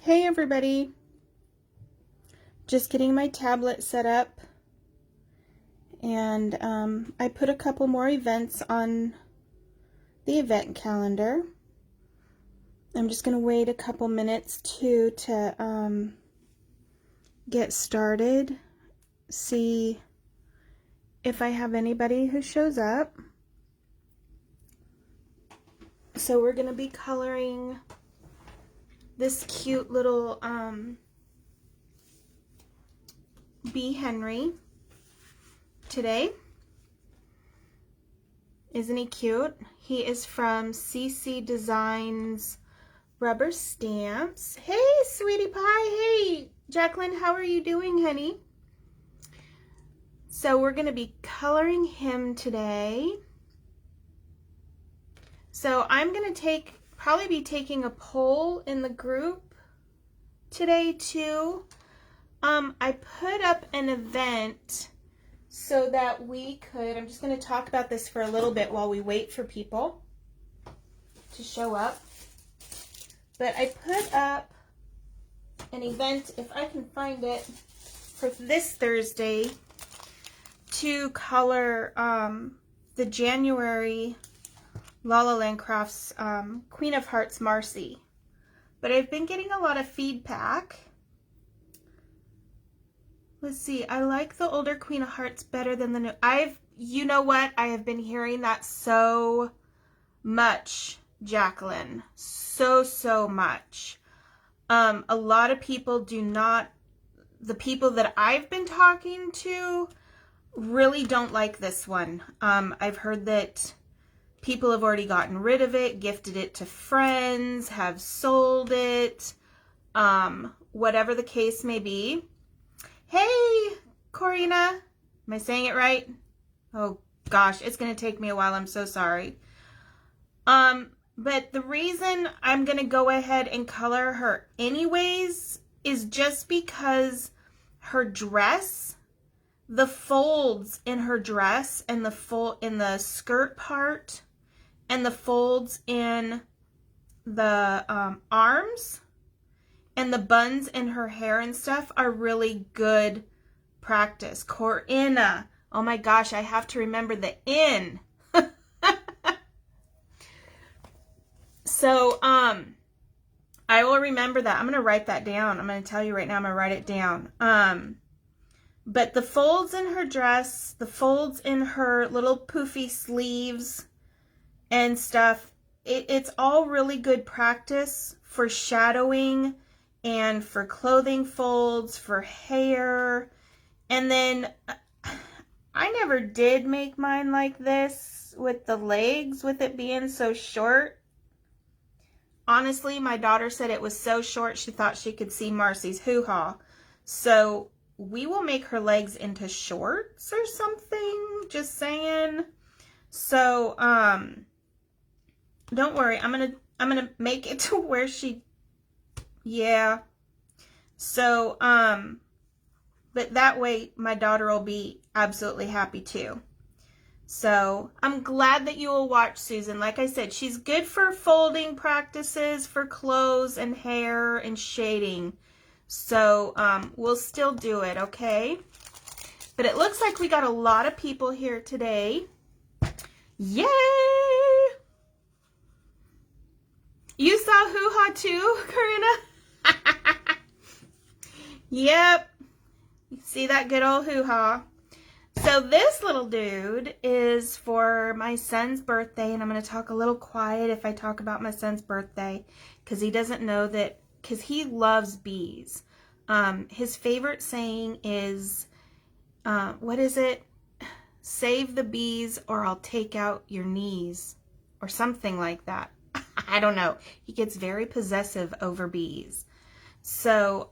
Hey everybody, just getting my tablet set up, and I put a couple more events on the event calendar. I'm just going to wait a couple minutes to get started, see if I have anybody who shows up. So we're going to be coloring this cute little B. Henry today. Isn't he cute? He is from CC Designs Rubber Stamps. Hey, sweetie pie. Hey, Jacqueline, how are you doing, honey? So we're going to be coloring him today. So I'm going to probably be taking a poll in the group today too. I put up an event so that we could, I'm just going to talk about this for a little bit while we wait for people to show up. But I put up an event, if I can find it, for this Thursday to color the January La La Land Crafts Queen of Hearts Marcy. But I've been getting a lot of feedback. Let's see, I like the older Queen of Hearts better than the new. You know what? I have been hearing that so much, Jacqueline. So much. A lot of people do not, the people that I've been talking to really don't like this one. I've heard that people have already gotten rid of it, gifted it to friends, have sold it, whatever the case may be. Hey, Corina. Am I saying it right? Oh, gosh, it's going to take me a while. I'm so sorry. But the reason I'm going to go ahead and color her anyways is just because her dress, the folds in her dress and in the skirt part and the folds in the arms and the buns in her hair and stuff are really good practice. Corina. Oh my gosh, I have to remember the N. So, I will remember that. I'm going to write that down. I'm going to tell you right now, I'm going to write it down. But the folds in her dress, the folds in her little poofy sleeves and stuff, it's all really good practice for shadowing and for clothing folds, for hair. And then I never did make mine like this with the legs, with it being so short. Honestly, my daughter said it was so short she thought she could see Marcy's hoo-ha. So we will make her legs into shorts or something, just saying. So don't worry, I'm gonna make it to where she, yeah. So but that way my daughter will be absolutely happy too. So I'm glad that you will watch Susan. Like I said, she's good for folding practices, for clothes and hair and shading. So we'll still do it, okay? But it looks like we got a lot of people here today. Yay! You saw hoo-ha too, Karina? Yep. You see that good old hoo-ha. So this little dude is for my son's birthday, and I'm going to talk a little quiet if I talk about my son's birthday, because he doesn't know that, because he loves bees. His favorite saying is, what is it? Save the bees or I'll take out your knees, or something like that. I don't know. He gets very possessive over bees. So,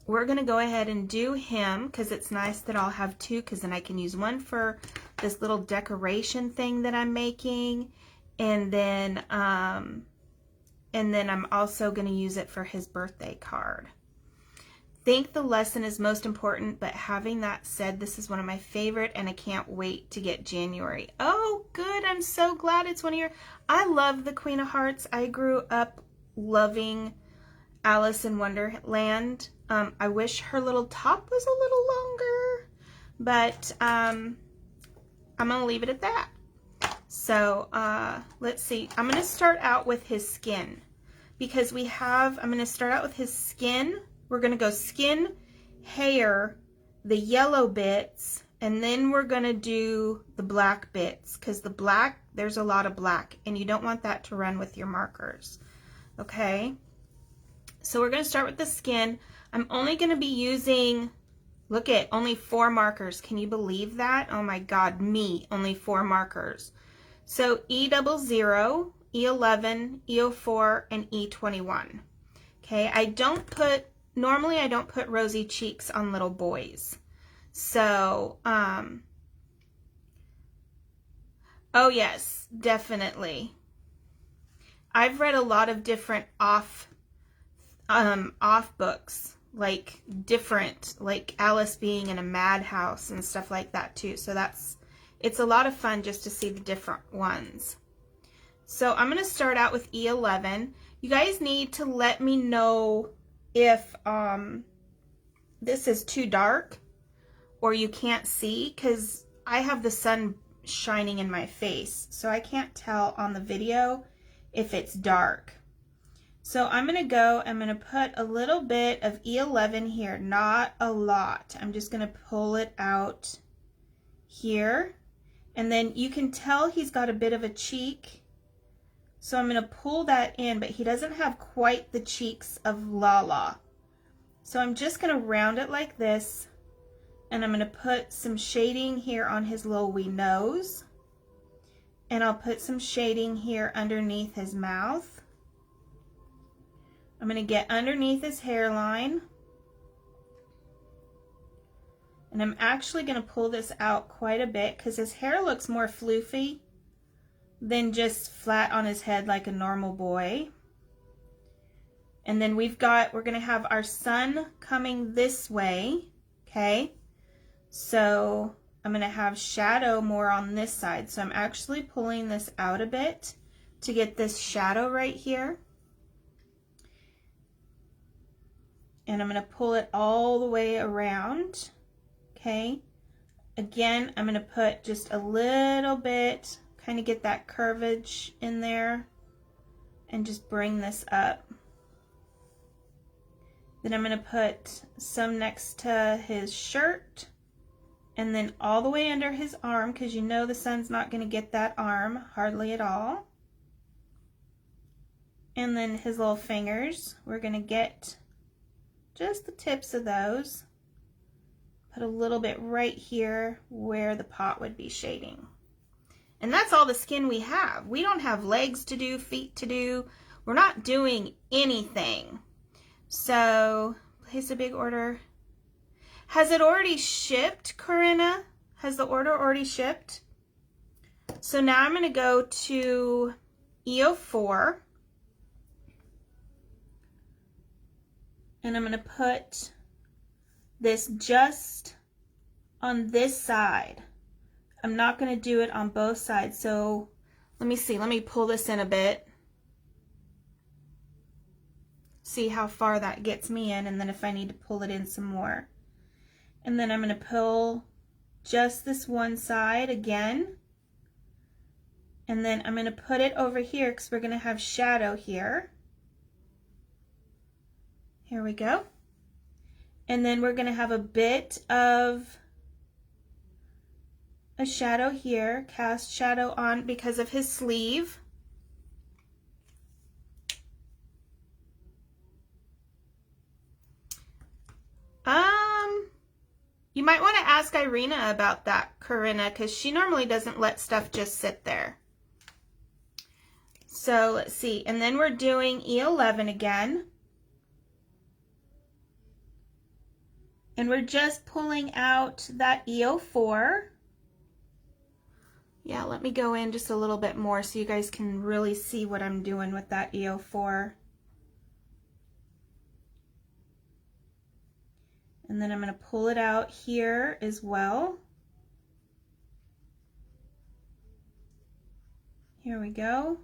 we're going to go ahead and do him, because it's nice that I'll have two, because then I can use one for this little decoration thing that I'm making, and then I'm also going to use it for his birthday card. Think the lesson is most important, but having that said, this is one of my favorite, and I can't wait to get January. Oh, good. I'm so glad it's one of your... I love the Queen of Hearts. I grew up loving Alice in Wonderland. I wish her little top was a little longer, but I'm gonna leave it at that. So let's see, I'm gonna start out with his skin because I'm gonna start out with his skin. We're gonna go skin, hair, the yellow bits, and then we're gonna do the black bits because the black, there's a lot of black and you don't want that to run with your markers. Okay, so we're gonna start with the skin. I'm only gonna be using, look at, only 4 markers. Can you believe that? Oh my God, me, only 4 markers. So E00, E11, E04, and E21. Okay, normally I don't put rosy cheeks on little boys. So, oh yes, definitely. I've read a lot of different off books, like different, like Alice being in a madhouse and stuff like that too. So it's a lot of fun just to see the different ones. So I'm going to start out with E11. You guys need to let me know if this is too dark or you can't see, because I have the sun shining in my face, so I can't tell on the video if it's dark. So I'm going to put a little bit of E11 here, not a lot. I'm just going to pull it out here. And then you can tell he's got a bit of a cheek. So I'm going to pull that in, but he doesn't have quite the cheeks of Lala. So I'm just going to round it like this. And I'm going to put some shading here on his little wee nose. And I'll put some shading here underneath his mouth. I'm going to get underneath his hairline. And I'm actually going to pull this out quite a bit because his hair looks more floofy than just flat on his head like a normal boy. And then we're going to have our sun coming this way, okay? So I'm going to have shadow more on this side. So I'm actually pulling this out a bit to get this shadow right here. And I'm going to pull it all the way around, okay? Again, I'm going to put just a little bit, kind of get that curvage in there and just bring this up. Then I'm going to put some next to his shirt and then all the way under his arm, because you know the sun's not going to get that arm hardly at all. And then his little fingers, we're going to get just the tips of those. Put a little bit right here where the pot would be shading. And that's all the skin we have. We don't have legs to do, feet to do. We're not doing anything. So, place a big order. Has it already shipped, Corinna? Has the order already shipped? So now I'm going to go to E04. And I'm going to put this just on this side. I'm not going to do it on both sides. So let me see. Let me pull this in a bit. See how far that gets me in, and then if I need to pull it in some more. And then I'm going to pull just this one side again. And then I'm going to put it over here because we're going to have shadow here. Here we go. And then we're going to have a bit of a shadow here, cast shadow on because of his sleeve. You might want to ask Irina about that, Corinna, because she normally doesn't let stuff just sit there. So let's see, and then we're doing E11 again. And we're just pulling out that E04. Yeah, let me go in just a little bit more so you guys can really see what I'm doing with that E04. And then I'm going to pull it out here as well. Here we go.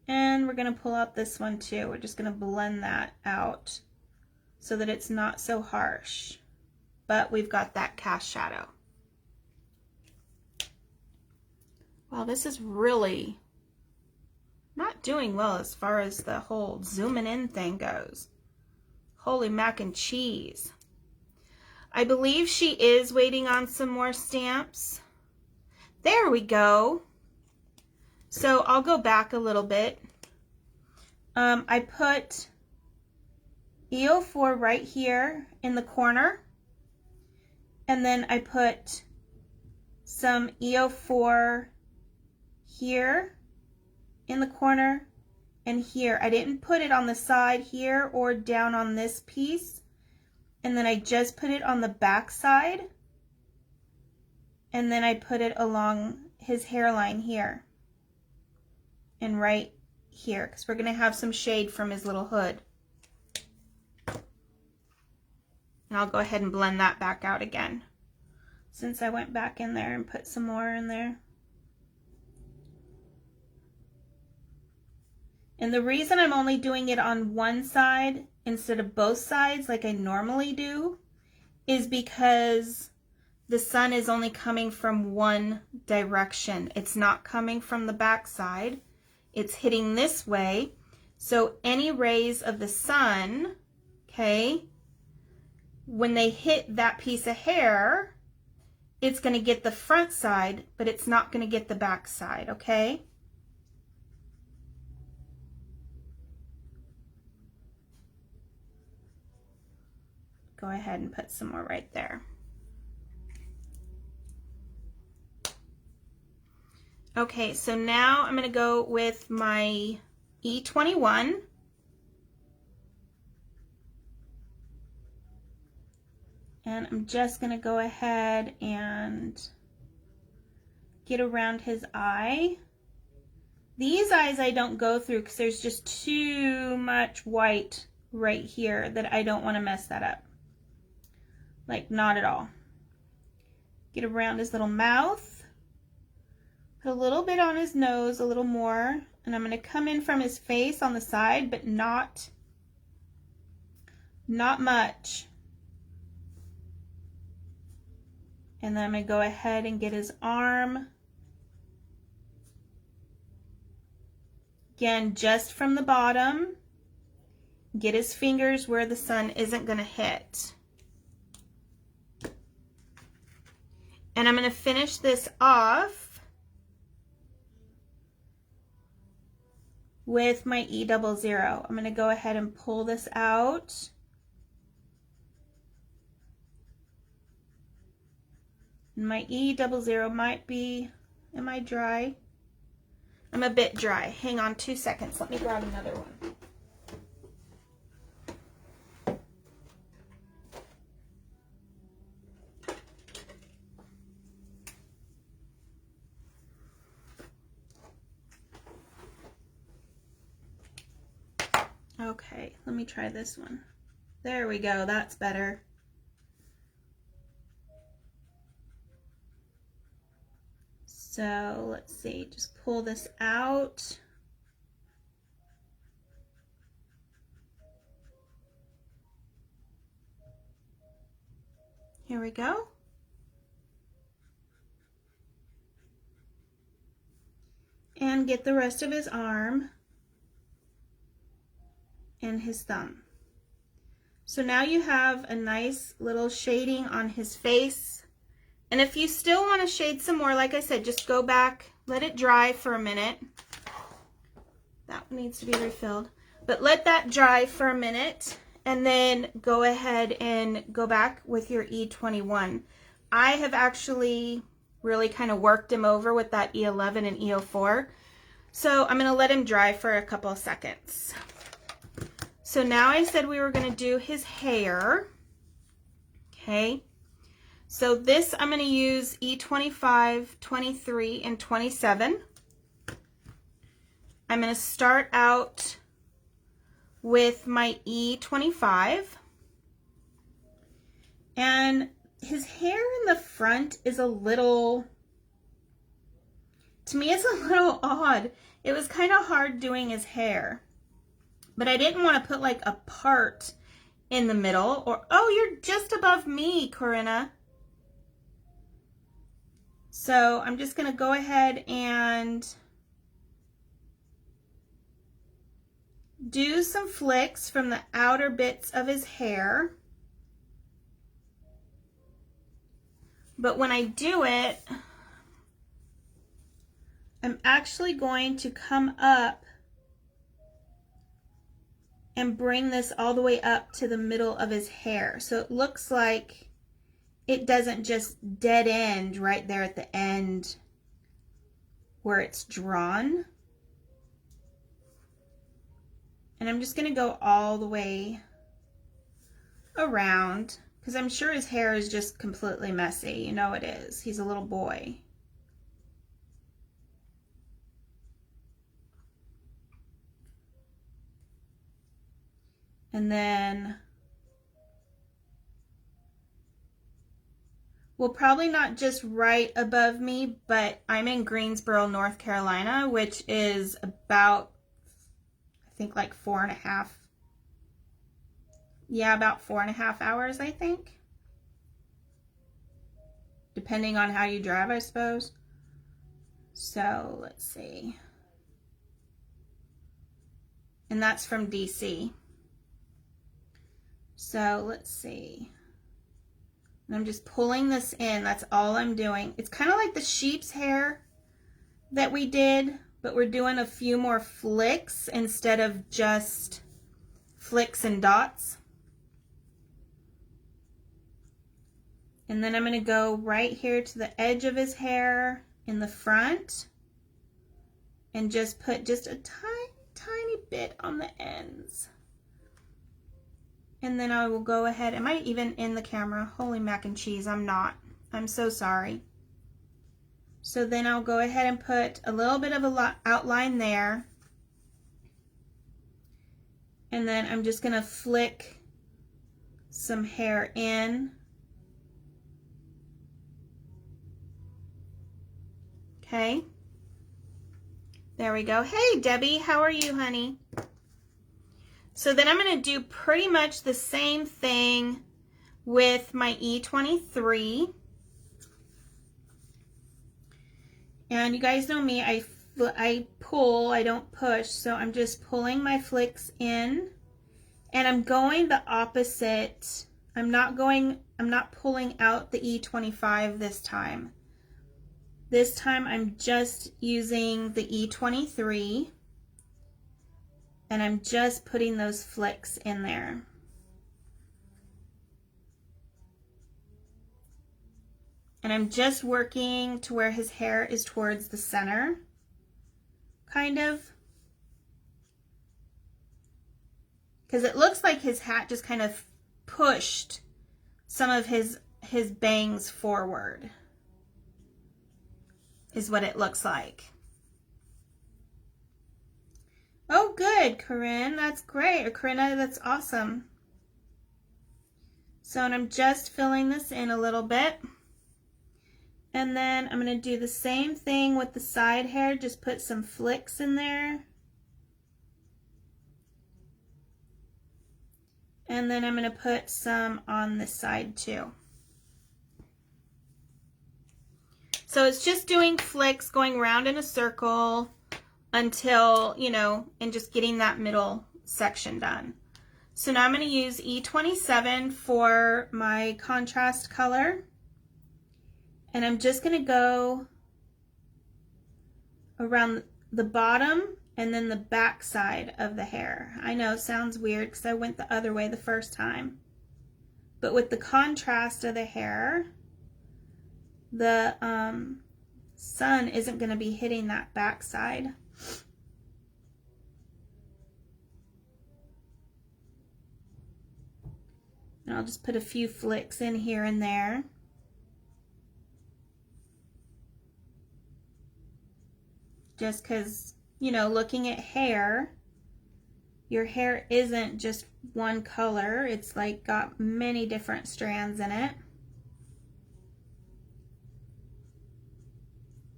And we're going to pull out this one too. We're just going to blend that out so that it's not so harsh. But we've got that cast shadow. Wow, this is really not doing well as far as the whole zooming in thing goes. Holy mac and cheese. I believe she is waiting on some more stamps. There we go. So I'll go back a little bit. I put EO4 right here in the corner. And then I put some EO4 here in the corner and here. I didn't put it on the side here or down on this piece. And then I just put it on the back side. And then I put it along his hairline here. And right here, because we're going to have some shade from his little hood. And I'll go ahead and blend that back out again, since I went back in there and put some more in there. And the reason I'm only doing it on one side instead of both sides like I normally do is because the sun is only coming from one direction. It's not coming from the back side. It's hitting this way. So any rays of the sun, okay, when they hit that piece of hair, it's going to get the front side, but it's not going to get the back side, okay? Go ahead and put some more right there. Okay, so now I'm going to go with my E21. And I'm just going to go ahead and get around his eye. These eyes I don't go through because there's just too much white right here that I don't want to mess that up. Like, not at all. Get around his little mouth. Put a little bit on his nose, a little more. And I'm going to come in from his face on the side, but not much. And then I'm going to go ahead and get his arm. Again, just from the bottom. Get his fingers where the sun isn't going to hit. And I'm going to finish this off with my E00. I'm going to go ahead and pull this out. And my E00 might be, am I dry? I'm a bit dry. Hang on 2 seconds. Let me grab another one. Okay, let me try this one. There we go, that's better. So let's see, just pull this out. Here we go. And get the rest of his arm and his thumb. So now you have a nice little shading on his face. And if you still want to shade some more, like I said, just go back, let it dry for a minute. That needs to be refilled. But let that dry for a minute and then go ahead and go back with your E21. I have actually really kind of worked him over with that E11 and E04. So I'm going to let him dry for a couple of seconds. So now I said we were going to do his hair. Okay. So this I'm going to use E25, 23, and 27. I'm going to start out with my E25. And his hair in the front is a little, to me it's a little odd. It was kind of hard doing his hair, but I didn't want to put like a part in the middle, or, oh, you're just above me, Corinna. So I'm just going to go ahead and do some flicks from the outer bits of his hair. But when I do it, I'm actually going to come up and bring this all the way up to the middle of his hair. So it looks like it doesn't just dead end right there at the end where it's drawn. And I'm just going to go all the way around because I'm sure his hair is just completely messy. You know it is. He's a little boy. And then well, probably not just right above me, but I'm in Greensboro, North Carolina, which is about, I think, like 4.5. Yeah, about 4.5 hours, I think. Depending on how you drive, I suppose. So let's see. And that's from DC. So let's see. And I'm just pulling this in. That's all I'm doing. It's kind of like the sheep's hair that we did, but we're doing a few more flicks instead of just flicks and dots. And then I'm going to go right here to the edge of his hair in the front and just put just a tiny bit on the ends. And then I will go ahead, am I even in the camera? Holy mac and cheese, I'm not. I'm so sorry. So then I'll go ahead and put a little bit of a outline there. And then I'm just gonna flick some hair in. Okay. There we go. Hey, Debbie, how are you, honey? So then I'm going to do pretty much the same thing with my E23. And you guys know me, I pull, I don't push. So I'm just pulling my flicks in and I'm going the opposite. I'm not pulling out the E25 this time. This time I'm just using the E23. And I'm just putting those flicks in there. And I'm just working to where his hair is towards the center, kind of. Because it looks like his hat just kind of pushed some of his bangs forward, is what it looks like. Oh, good, Corinne. That's great. Or Corinna, that's awesome. So, and I'm just filling this in a little bit. And then I'm going to do the same thing with the side hair. Just put some flicks in there. And then I'm going to put some on this side too. So it's just doing flicks, going around in a circle until, you know, and just getting that middle section done. So now I'm going to use E27 for my contrast color. And I'm just going to go around the bottom and then the back side of the hair. I know, sounds weird because I went the other way the first time. But with the contrast of the hair, the sun isn't going to be hitting that back side. And I'll just put a few flicks in here and there. Just because, you know, looking at hair, your hair isn't just one color. It's like got many different strands in it.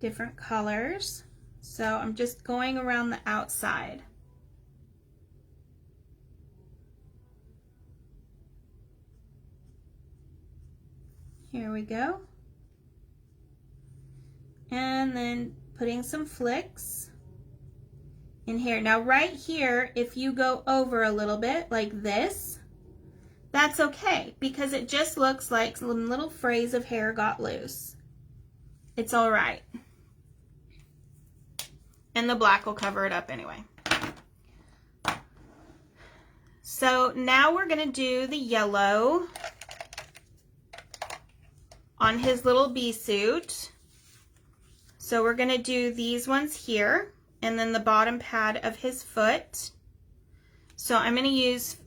Different colors. So I'm just going around the outside. Here we go. And then putting some flicks in here. Now right here, if you go over a little bit like this, that's okay because it just looks like some little frays of hair got loose. It's all right. And the black will cover it up anyway. So now we're gonna do the yellow on his little bee suit. So we're gonna do these ones here and then the bottom pad of his foot. So I'm gonna use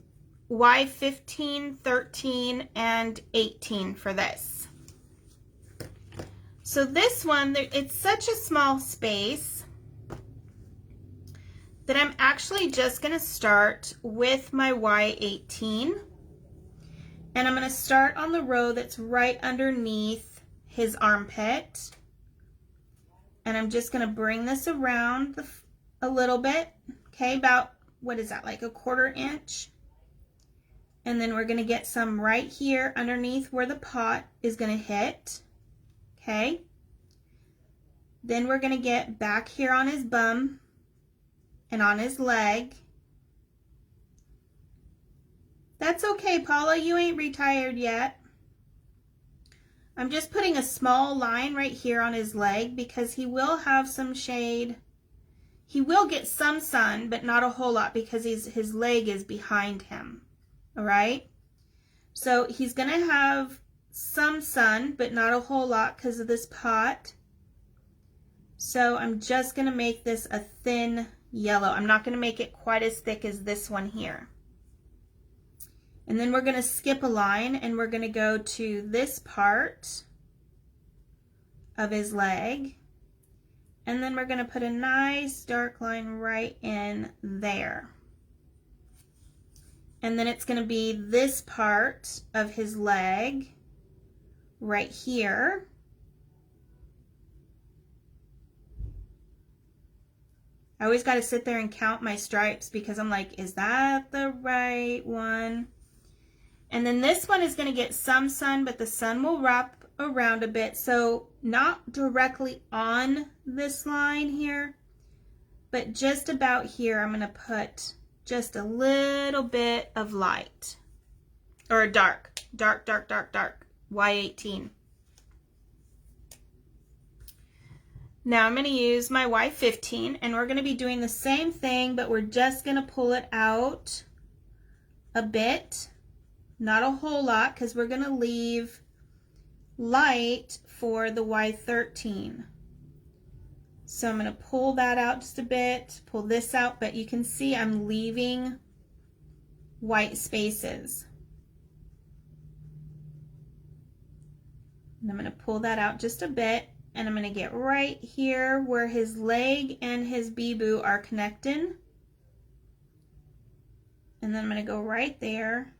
Y15, 13, and 18 for this. So this one, it's such a small space that I'm actually just gonna start with my Y18. And I'm gonna start on the row that's right underneath his armpit. And I'm just gonna bring this around a little bit, okay, about, what is that, like a 1/4 inch? And then we're gonna get some right here underneath where the pot is gonna hit, okay? Then we're gonna get back here on his bum and on his leg. That's okay, Paula, you ain't retired yet. I'm just putting a small line right here on his leg because he will have some shade. He will get some sun, but not a whole lot because his leg is behind him, all right? So he's gonna have some sun, but not a whole lot because of this pot. So I'm just gonna make this a thin yellow. I'm not gonna make it quite as thick as this one here. And then we're gonna skip a line and we're gonna go to this part of his leg. And then we're gonna put a nice dark line right in there. And then it's gonna be this part of his leg right here. I always gotta sit there and count my stripes because I'm like, is that the right one? And then this one is gonna get some sun, but the sun will wrap around a bit. So not directly on this line here, but just about here, I'm gonna put just a little bit of light, or dark, Y18. Now I'm gonna use my Y15 and we're gonna be doing the same thing, but we're just gonna pull it out a bit. Not a whole lot because we're going to leave light for the Y13. So I'm going to pull that out just a bit, pull this out, but you can see I'm leaving white spaces. And I'm going to pull that out just a bit and I'm going to get right here where his leg and his bee-boo are connecting. And then I'm going to go right there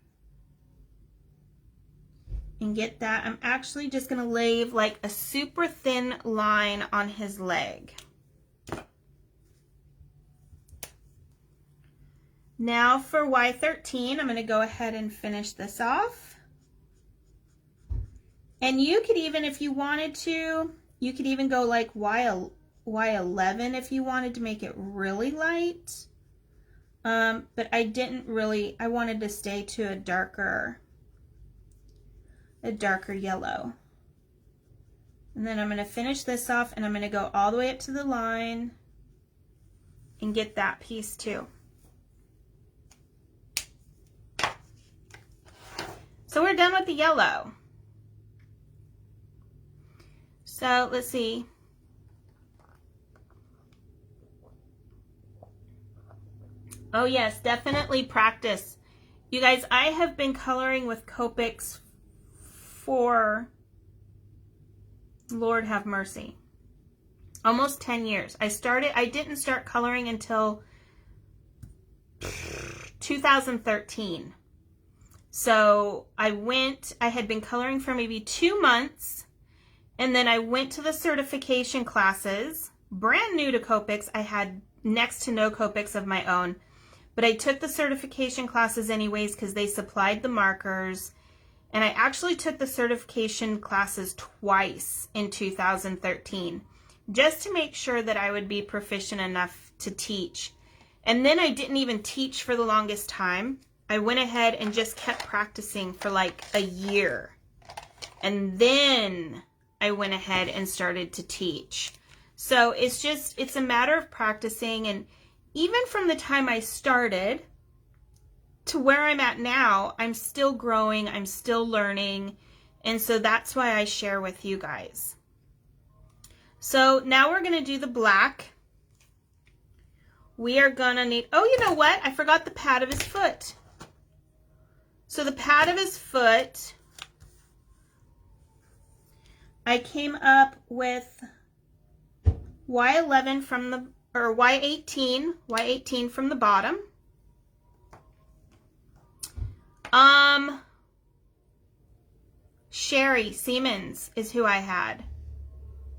and get that. I'm actually just gonna leave like a super thin line on his leg. Now for Y13, I'm gonna go ahead and finish this off. And you could even, if you wanted to, you could even go like Y11 if you wanted to make it really light. But I didn't really, I wanted to stay to a darker yellow. And then I'm going to finish this off and I'm going to go all the way up to the line and get that piece too. So we're done with the yellow. So let's see. Oh yes, definitely practice. You guys, I have been coloring with Copics for, Lord have mercy, almost 10 years. I didn't start coloring until 2013. So I had been coloring for maybe 2 months, and then I went to the certification classes, brand new to Copics. I had next to no Copics of my own, but I took the certification classes anyways because they supplied the markers. And I actually took the certification classes twice in 2013 just to make sure that I would be proficient enough to teach. And then I didn't even teach for the longest time. I went ahead and just kept practicing for like a year. And then I went ahead and started to teach. So it's a matter of practicing. And even from the time I started to where I'm at now, I'm still growing, I'm still learning. And so that's why I share with you guys. So now we're gonna do the black. We are gonna need, oh, you know what? I forgot the pad of his foot. So the pad of his foot, I came up with Y11 from the, or Y18 from the bottom. Sherry Siemens is who I had.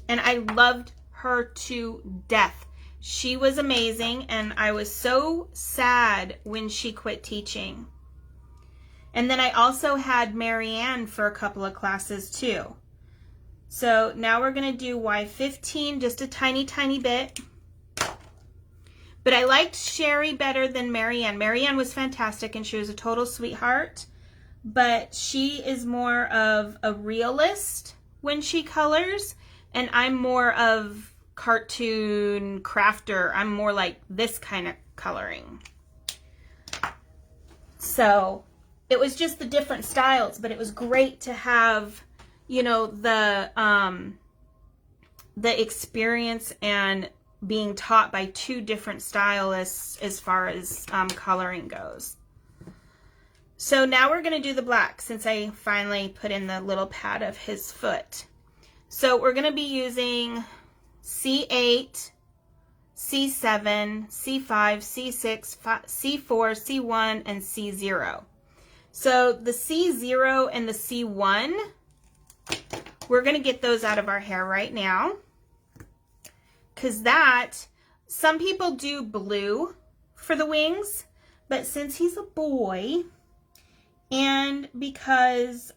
And I loved her to death. She was amazing, and I was so sad when she quit teaching. And then I also had Marianne for a couple of classes too. So now we're going to do Y15, just a tiny, tiny bit. But I liked Sherry better than Marianne. Marianne was fantastic, and she was a total sweetheart. But she is more of a realist when she colors, and I'm more of cartoon crafter. I'm more like this kind of coloring. So it was just the different styles, but it was great to have, you know, the experience and being taught by two different stylists as far as coloring goes. So now we're going to do the black since I finally put in the little pad of his foot. So we're going to be using C8, C7, C5, C6, C4, C1, and C0. So the C0 and the C1, we're going to get those out of our hair right now. Because some people do blue for the wings, but since he's a boy, and because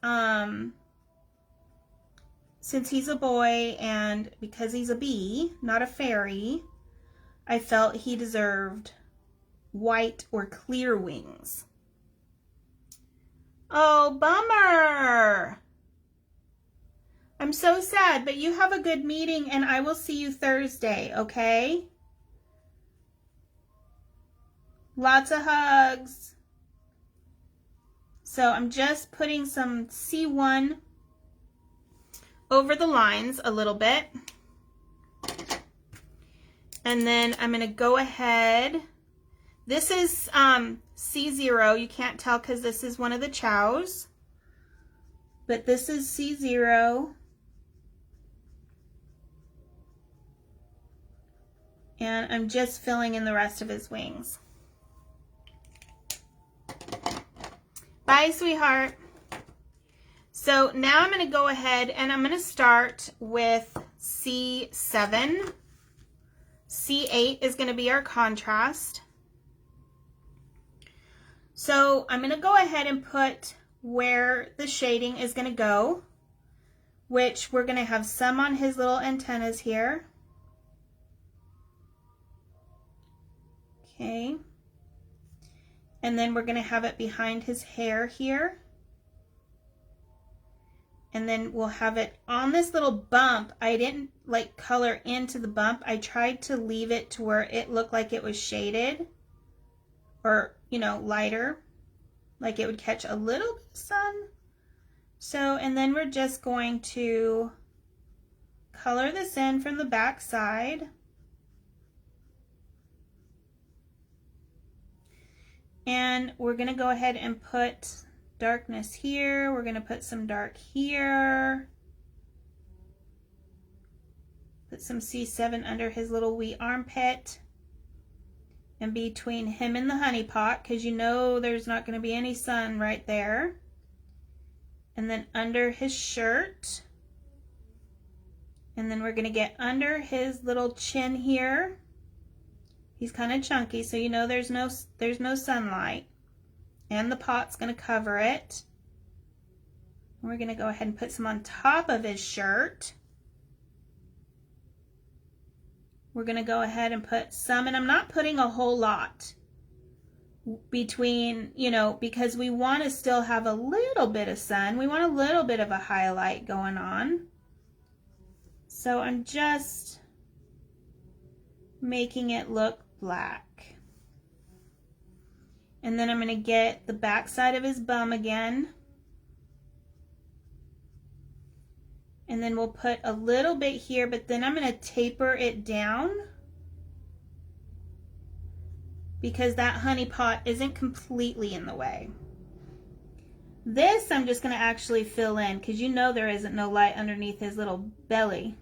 since he's a boy and because he's a bee, not a fairy, I felt he deserved white or clear wings. Oh, bummer. I'm so sad, but you have a good meeting and I will see you Thursday, okay? Lots of hugs. So I'm just putting some C1 over the lines a little bit. And then I'm going to go ahead. This is C0. You can't tell because this is one of the chows. But this is C0. And I'm just filling in the rest of his wings. Bye, sweetheart. So now I'm going to go ahead and I'm going to start with C7. C8 is going to be our contrast. So I'm going to go ahead and put where the shading is going to go, which we're going to have some on his little antennas here. Okay. And then we're going to have it behind his hair here. And then we'll have it on this little bump. I didn't like color into the bump. I tried to leave it to where it looked like it was shaded or, you know, lighter, like it would catch a little bit of sun. So, and then we're just going to color this in from the back side. And we're going to go ahead and put darkness here. We're going to put some dark here. Put some C7 under his little wee armpit. And between him and the honey pot, because you know there's not going to be any sun right there. And then under his shirt. And then we're going to get under his little chin here. He's kind of chunky, so you know there's no sunlight. And the pot's going to cover it. We're going to go ahead and put some on top of his shirt. We're going to go ahead and put some, and I'm not putting a whole lot between, you know, because we want to still have a little bit of sun. We want a little bit of a highlight going on. So I'm just making it look black. And then I'm going to get the back side of his bum again. And then we'll put a little bit here, but then I'm going to taper it down because that honey pot isn't completely in the way. This I'm just going to actually fill in because you know there isn't no light underneath his little belly.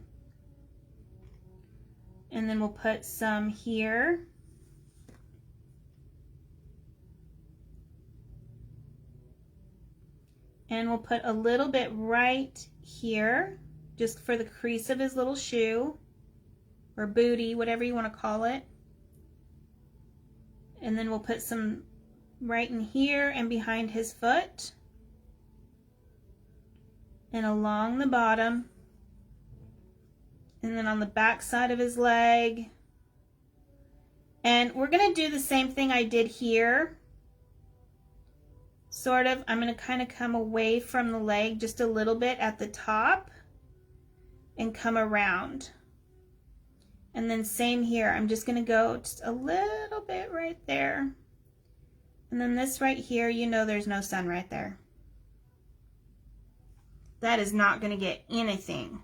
And then we'll put some here. And we'll put a little bit right here, just for the crease of his little shoe, or booty, whatever you want to call it. And then we'll put some right in here and behind his foot. And along the bottom. And then on the back side of his leg. And we're going to do the same thing I did here. Sort of, I'm going to kind of come away from the leg just a little bit at the top and come around. And then same here, I'm just going to go just a little bit right there. And then this right here, you know there's no sun right there. That is not going to get anything.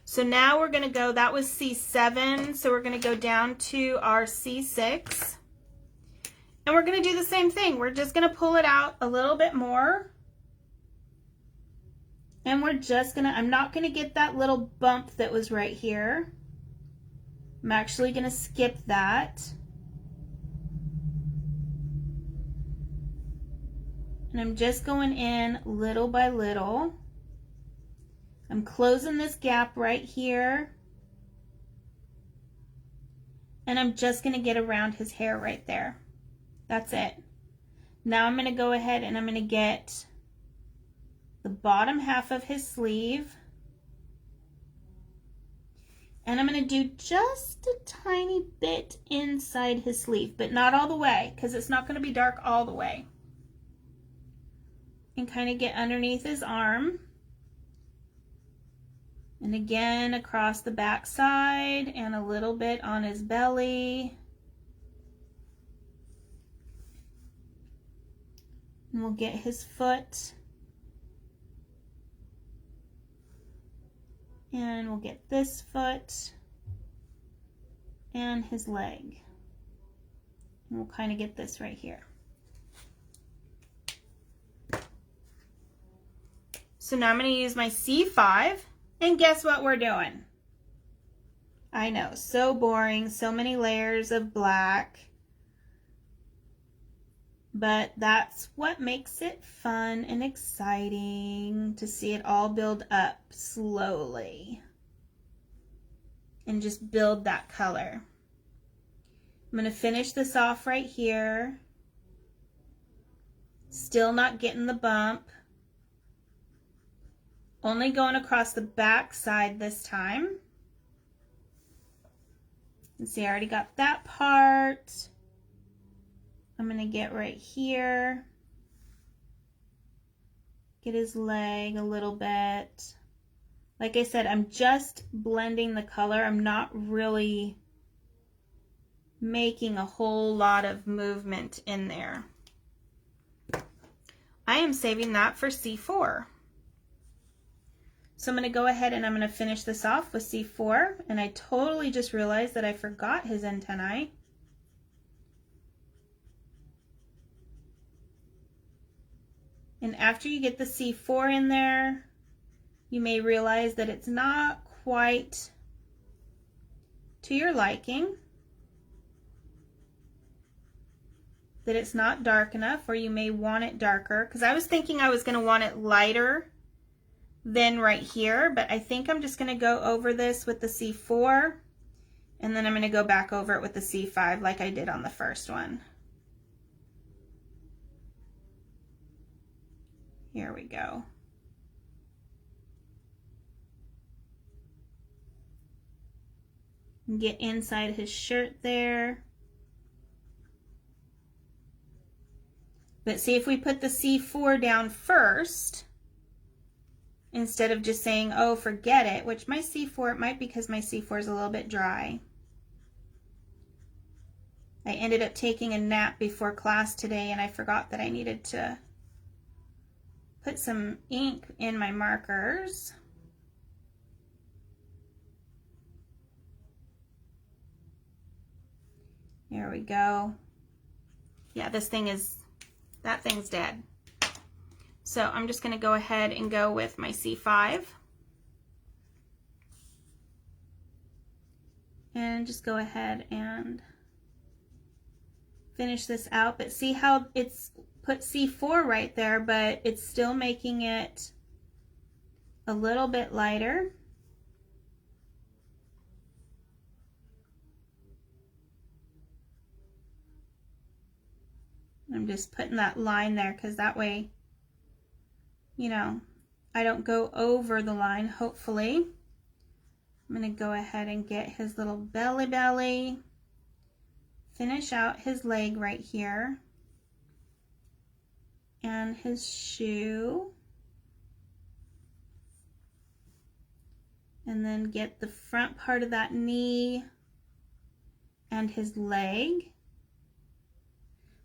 So now we're going to go, that was C7, so we're going to go down to our C6. And we're going to do the same thing. We're just going to pull it out a little bit more. And we're just going to, I'm not going to get that little bump that was right here. I'm actually going to skip that. And I'm just going in little by little. I'm closing this gap right here. And I'm just going to get around his hair right there. That's it. Now I'm going to go ahead and I'm going to get the bottom half of his sleeve. And I'm going to do just a tiny bit inside his sleeve, but not all the way because it's not going to be dark all the way. And kind of get underneath his arm. And again across the back side and a little bit on his belly. And we'll get his foot. And we'll get this foot and his leg. And we'll kind of get this right here. So now I'm going to use my C5. And guess what we're doing? I know, so boring, so many layers of black. But that's what makes it fun and exciting to see it all build up slowly. And just build that color. I'm going to finish this off right here. Still not getting the bump. Only going across the back side this time. And see, I already got that part. I'm going to get right here. Get his leg a little bit. Like I said, I'm just blending the color. I'm not really making a whole lot of movement in there. I am saving that for C4. So I'm going to go ahead and I'm going to finish this off with C4. And I totally just realized that I forgot his antennae. And after you get the C4 in there, you may realize that it's not quite to your liking. That it's not dark enough, or you may want it darker. Because I was thinking I was going to want it lighter than right here, but I think I'm just going to go over this with the C4, and then I'm going to go back over it with the C5 like I did on the first one. Here we go. Get inside his shirt there. But see, if we put the C4 down first, instead of just saying, oh, forget it, which my C4, it might be because my C4 is a little bit dry. I ended up taking a nap before class today, and I forgot that I needed to put some ink in my markers. There we go. Yeah, this thing is, that thing's dead. So I'm just going to go ahead and go with my C5. And just go ahead and finish this out. But see how it's put C4 right there, but it's still making it a little bit lighter. I'm just putting that line there because that way, you know, I don't go over the line, hopefully. I'm going to go ahead and get his little belly, finish out his leg right here, and his shoe. And then get the front part of that knee and his leg.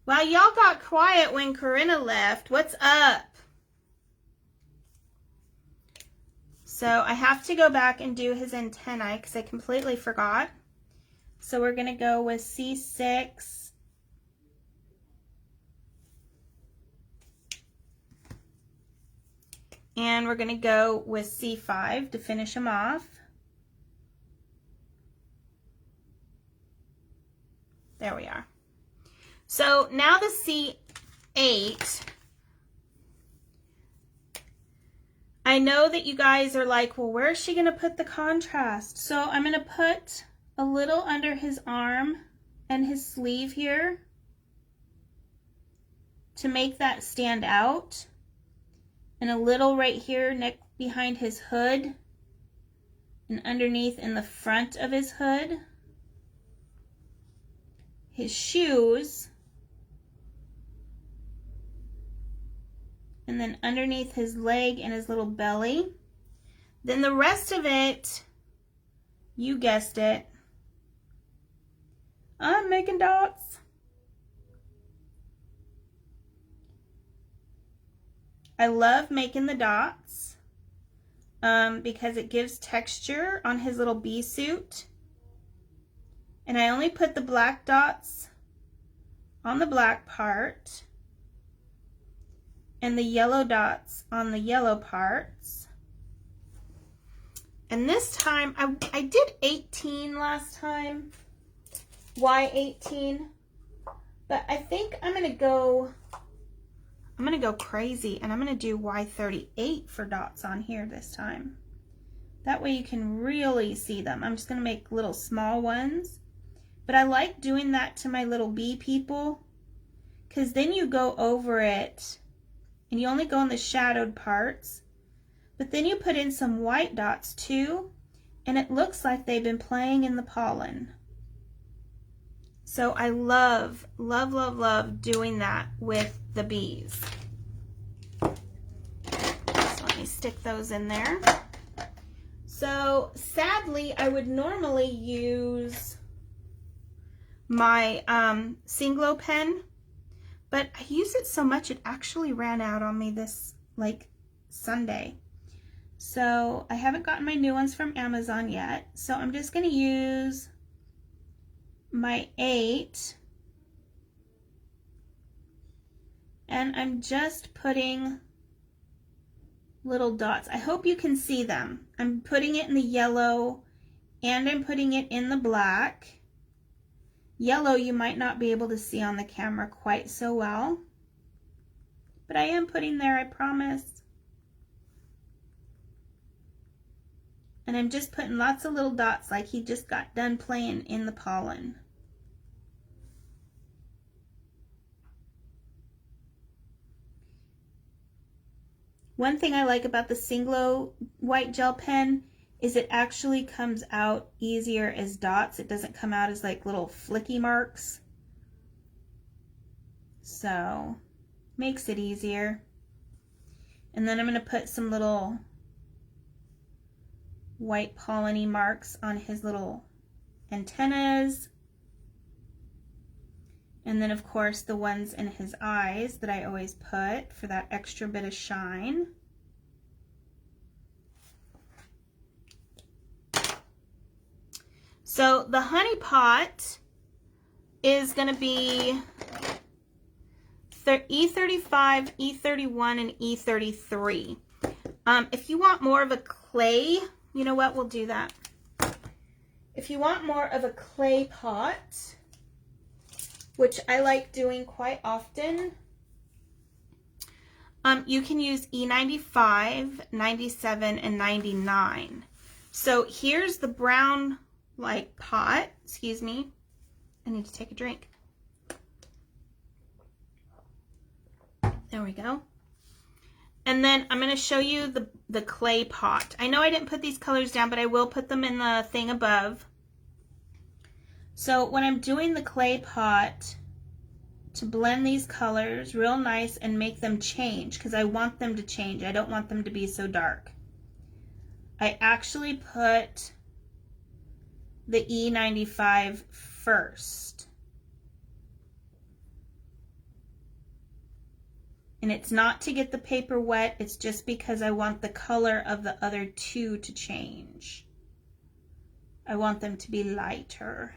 Wow, y'all got quiet when Corinna left. What's up? So I have to go back and do his antennae because I completely forgot. So we're going to go with C6. And we're going to go with C5 to finish him off. There we are. So now the C8, I know that you guys are like, well, where is she going to put the contrast? So I'm going to put a little under his arm and his sleeve here to make that stand out. And a little right here behind his hood and underneath in the front of his hood. His shoes. And then underneath his leg and his little belly. Then the rest of it, you guessed it, I'm making dots. I love making the dots because it gives texture on his little bee suit. And I only put the black dots on the black part and the yellow dots on the yellow parts. And this time, I did 18 last time. Why 18? But I think I'm gonna go crazy and I'm gonna do Y38 for dots on here this time. That way you can really see them. I'm just gonna make little small ones. But I like doing that to my little bee people because then you go over it and you only go in the shadowed parts, but then you put in some white dots too, and it looks like they've been playing in the pollen. So I love, love, love, love doing that with the bees. So let me stick those in there. So sadly, I would normally use my Singlo pen, but I use it so much it actually ran out on me this Sunday. So I haven't gotten my new ones from Amazon yet. So I'm just going to use my 8 and I'm just putting little dots. I hope you can see them. I'm putting it in the yellow and I'm putting it in the black. Yellow you might not be able to see on the camera quite so well, but I am putting there, I promise. And I'm just putting lots of little dots like he just got done playing in the pollen. One thing I like about the Singlo white gel pen is it actually comes out easier as dots. It doesn't come out as like little flicky marks. So, makes it easier. And then I'm going to put some little white pollen-y marks on his little antennas. And then of course the ones in his eyes that I always put for that extra bit of shine. So the honey pot is going to be E35, E31, and E33. If you want more of a clay, you know what, we'll do that. If you want more of a clay pot, which I like doing quite often, you can use E95, 97, and 99. So here's the brown like pot. Excuse me, I need to take a drink. There we go. And then I'm going to show you the clay pot. I know I didn't put these colors down, but I will put them in the thing above. So when I'm doing the clay pot, to blend these colors real nice and make them change, because I want them to change. I don't want them to be so dark. I actually put the E95 first. And it's not to get the paper wet, it's just because I want the color of the other two to change. I want them to be lighter.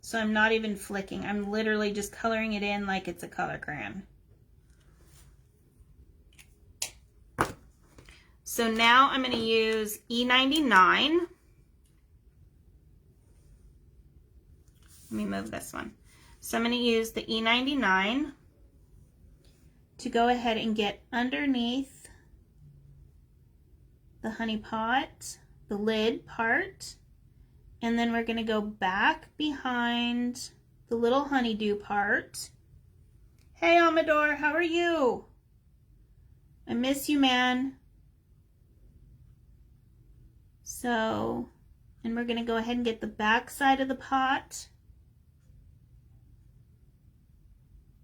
So I'm not even flicking, I'm literally just coloring it in like it's a color crayon. So now I'm going to use E99. Let me move this one. So I'm going to use the E99 to go ahead and get underneath the honey pot, the lid part, and then we're going to go back behind the little honeydew part. Hey Amador, how are you? I miss you, man. So, and we're going to go ahead and get the back side of the pot.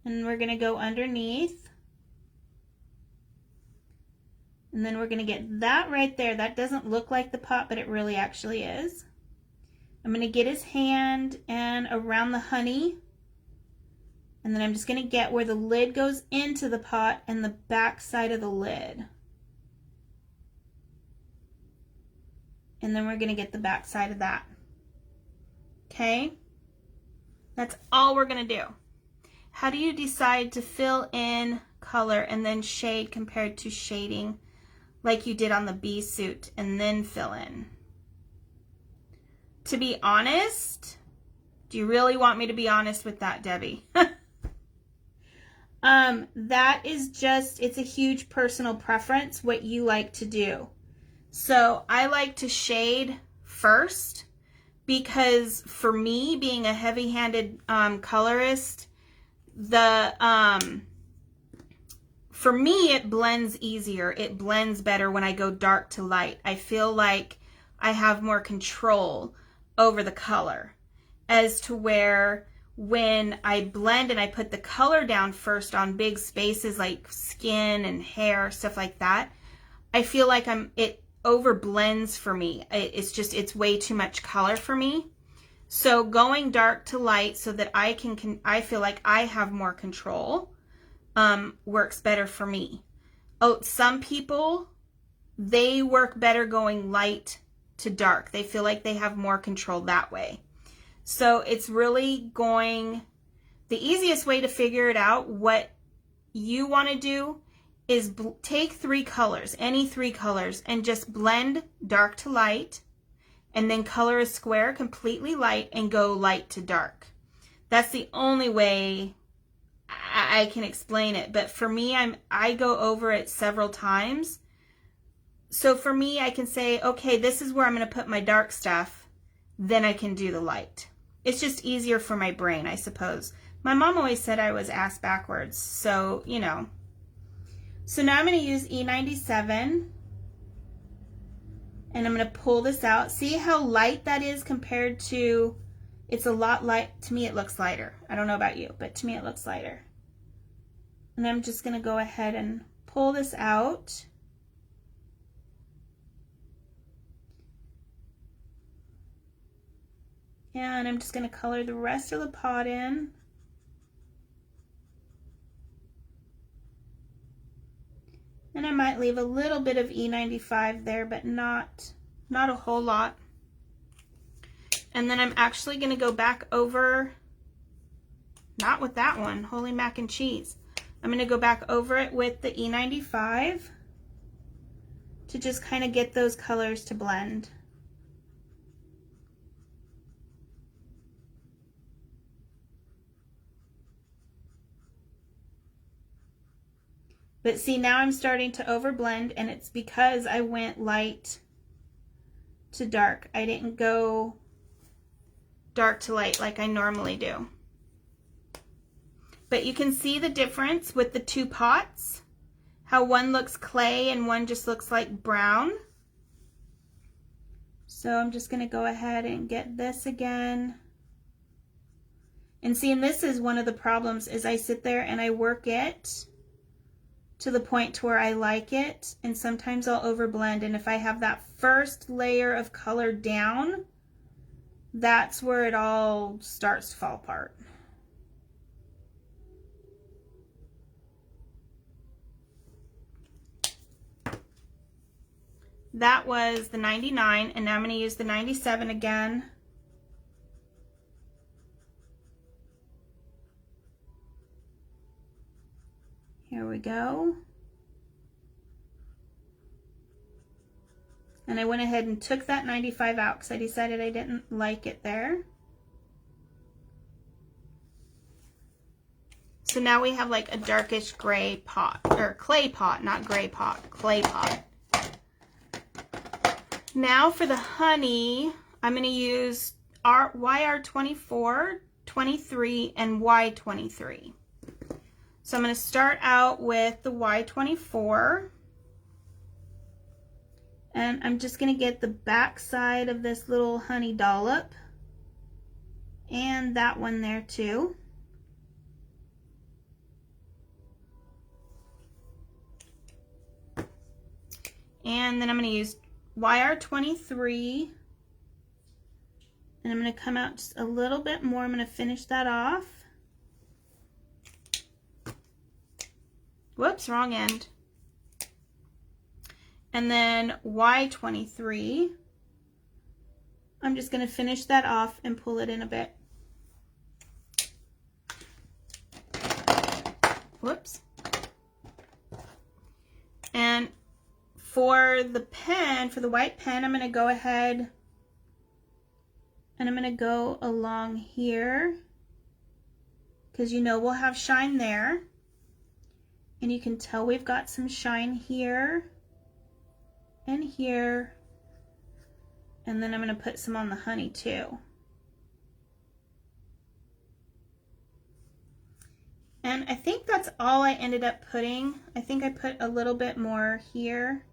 And we're going to go underneath. And then we're going to get that right there. That doesn't look like the pot, but it really actually is. I'm going to get his hand and around the honey. And then I'm just going to get where the lid goes into the pot and the back side of the lid. And then we're going to get the back side of that. Okay? That's all we're going to do. How do you decide to fill in color and then shade compared to shading like you did on the bee suit and then fill in? To be honest, do you really want me to be honest with that, Debbie? That is just, it's a huge personal preference what you like to do. So I like to shade first because for me, being a heavy-handed colorist, for me it blends easier. It blends better when I go dark to light. I feel like I have more control over the color, as to where when I blend and I put the color down first on big spaces like skin and hair, stuff like that, I feel like it over blends for me. It's way too much color for me. So going dark to light so that I feel like I have more control, works better for me. Oh, some people, they work better going light to dark. They feel like they have more control that way. So it's really the easiest way to figure it out, what you want to do is take three colors, any three colors, and just blend dark to light, and then color a square completely light and go light to dark. That's the only way I can explain it. But for me, I go over it several times So for me, I can say, okay, this is where I'm going to put my dark stuff. Then I can do the light. It's just easier for my brain, I suppose. My mom always said I was ass backwards. So, you know. So now I'm going to use E97. And I'm going to pull this out. See how light that is compared to, it's a lot light. To me, it looks lighter. I don't know about you, but to me, it looks lighter. And I'm just going to go ahead and pull this out. And I'm just going to color the rest of the pot in. And I might leave a little bit of E95 there, but not a whole lot. And then I'm actually going to go back over, not with that one, holy mac and cheese. I'm going to go back over it with the E95 to just kind of get those colors to blend. But see, now I'm starting to overblend, and it's because I went light to dark. I didn't go dark to light like I normally do. But you can see the difference with the two pots, how one looks clay and one just looks like brown. So I'm just going to go ahead and get this again. And see, and this is one of the problems, is I sit there and I work it to the point to where I like it, and sometimes I'll overblend, and if I have that first layer of color down, that's where it all starts to fall apart. That was the 99, and now I'm going to use the 97 again. Here we go. And I went ahead and took that 95 out because I decided I didn't like it there. So now we have like a darkish gray pot, or clay pot, not gray pot, clay pot. Now for the honey, I'm going to use YR24, 23, and Y23. So I'm going to start out with the Y24, and I'm just going to get the back side of this little honey dollop and that one there too. And then I'm going to use YR23, and I'm going to come out just a little bit more. I'm going to finish that off. Whoops, wrong end. And then Y23, I'm just going to finish that off and pull it in a bit. Whoops. And for the pen, for the white pen, I'm going to go ahead and I'm going to go along here, because you know we'll have shine there. And you can tell we've got some shine here and here. And then I'm going to put some on the honey too. And I think that's all I ended up putting. I think I put a little bit more here.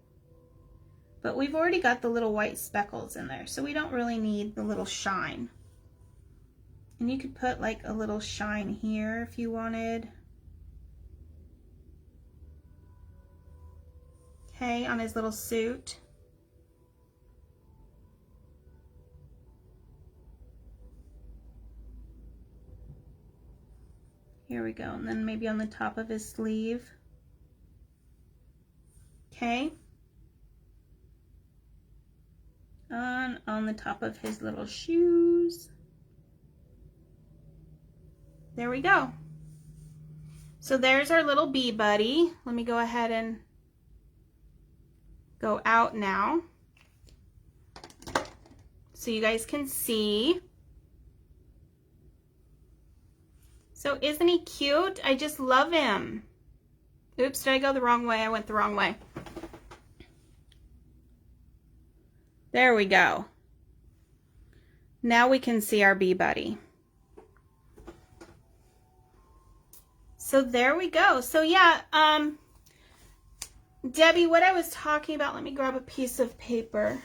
But we've already got the little white speckles in there, so we don't really need the little shine. And you could put like a little shine here if you wanted. Okay, on his little suit. Here we go, and then maybe on the top of his sleeve. Okay. On the top of his little shoes. There we go. So there's our little bee buddy. Let me go ahead and go out now so you guys can see. So isn't he cute? I just love him. Oops, did I go the wrong way? I went the wrong way. There we go. Now we can see our bee buddy. So there we go. So yeah, Debbie, what I was talking about, let me grab a piece of paper.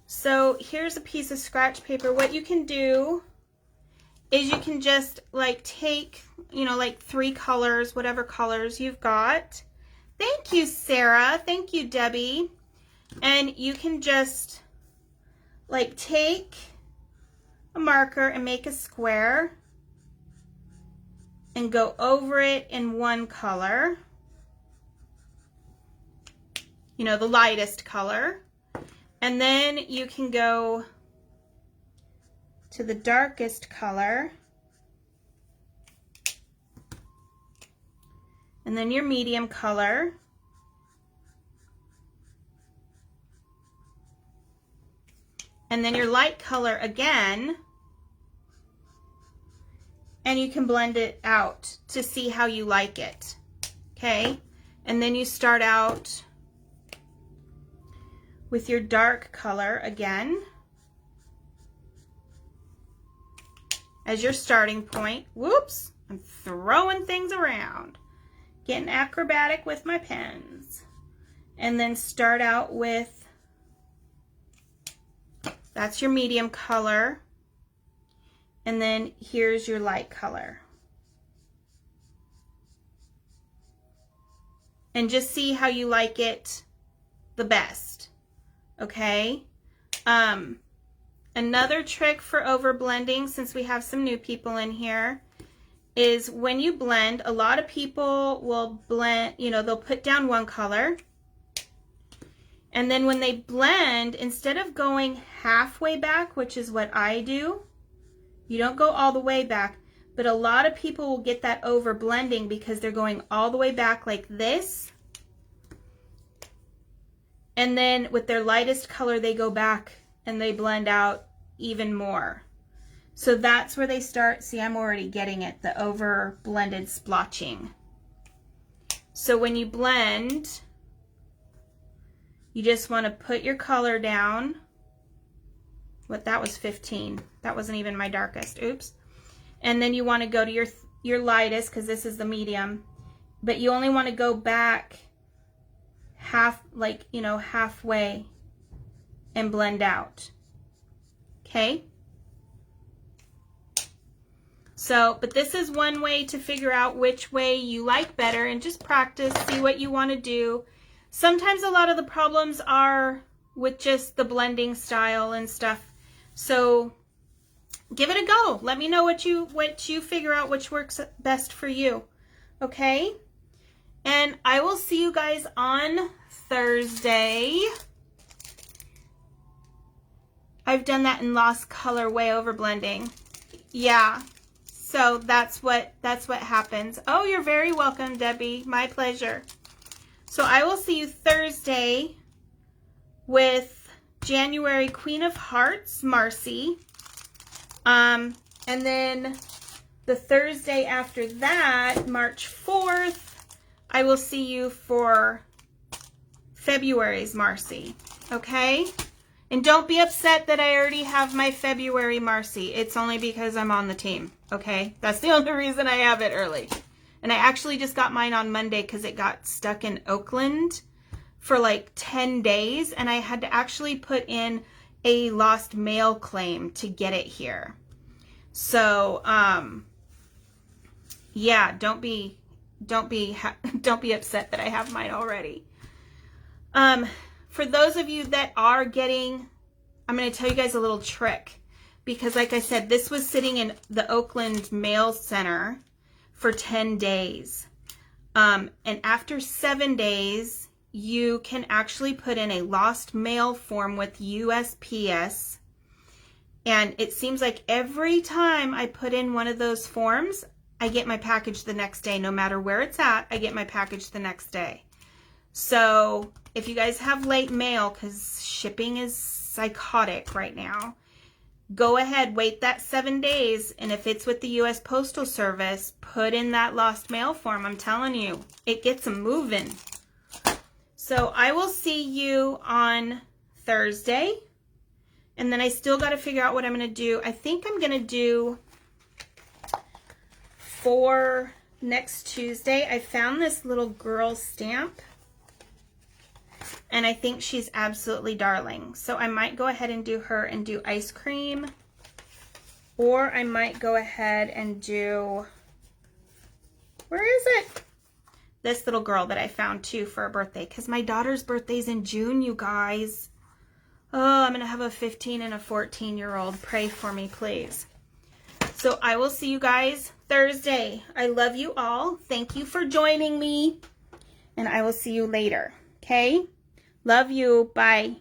So here's a piece of scratch paper. What you can do is you can just like take, you know, like 3 colors, whatever colors you've got. Thank you, Sarah. Thank you, Debbie. And you can just like take a marker and make a square and go over it in one color, you know, the lightest color. And then you can go to the darkest color, and then your medium color, and then your light color again, and you can blend it out to see how you like it, okay? And then you start out with your dark color again as your starting point. Whoops, I'm throwing things around. Getting acrobatic with my pens. And then start out with, that's your medium color. And then here's your light color. And just see how you like it the best. Okay, another trick for over blending, since we have some new people in here, is when you blend, a lot of people will blend, you know, they'll put down one color, and then when they blend, instead of going halfway back, which is what I do, you don't go all the way back, but a lot of people will get that over blending because they're going all the way back like this. And then with their lightest color, they go back and they blend out even more. So that's where they start. See, I'm already getting it, the over blended splotching. So when you blend, you just want to put your color down. What, that was 15. That wasn't even my darkest. Oops. And then you want to go to your lightest, because this is the medium. But you only want to go back half, like, you know, halfway and blend out. Okay? So, but this is one way to figure out which way you like better, and just practice, see what you want to do. Sometimes a lot of the problems are with just the blending style and stuff. So give it a go. Let me know what you figure out, which works best for you. Okay? And I will see you guys on Thursday. I've done that in lost color, way over blending. Yeah. So that's what happens. Oh, you're very welcome, Debbie. My pleasure. So I will see you Thursday with January Queen of Hearts, Marcy. And then the Thursday after that, March 4th, I will see you for February's Marcy, okay? And don't be upset that I already have my February Marcy. It's only because I'm on the team, okay? That's the only reason I have it early. And I actually just got mine on Monday because it got stuck in Oakland for like 10 days. And I had to actually put in a lost mail claim to get it here. So, yeah, don't be upset that I have mine already. For those of you that are getting, I'm going to tell you guys a little trick, because like I said, this was sitting in the Oakland Mail Center for 10 days. And after 7 days, you can actually put in a lost mail form with USPS. And it seems like every time I put in one of those forms, I get my package the next day. No matter where it's at, I get my package the next day. So if you guys have late mail, because shipping is psychotic right now, go ahead, wait that 7 days. And if it's with the U.S. Postal Service, put in that lost mail form. I'm telling you, it gets them moving. So I will see you on Thursday. And then I still got to figure out what I'm going to do. I think I'm going to do for next Tuesday. I found this little girl stamp. And I think she's absolutely darling. So I might go ahead and do her and do ice cream. Or I might go ahead and do, where is it? This little girl that I found too for a birthday. Because my daughter's birthday's in June, you guys. Oh, I'm going to have a 15 and a 14-year-old. Pray for me, please. So I will see you guys Thursday. I love you all. Thank you for joining me. And I will see you later. Okay? Love you. Bye.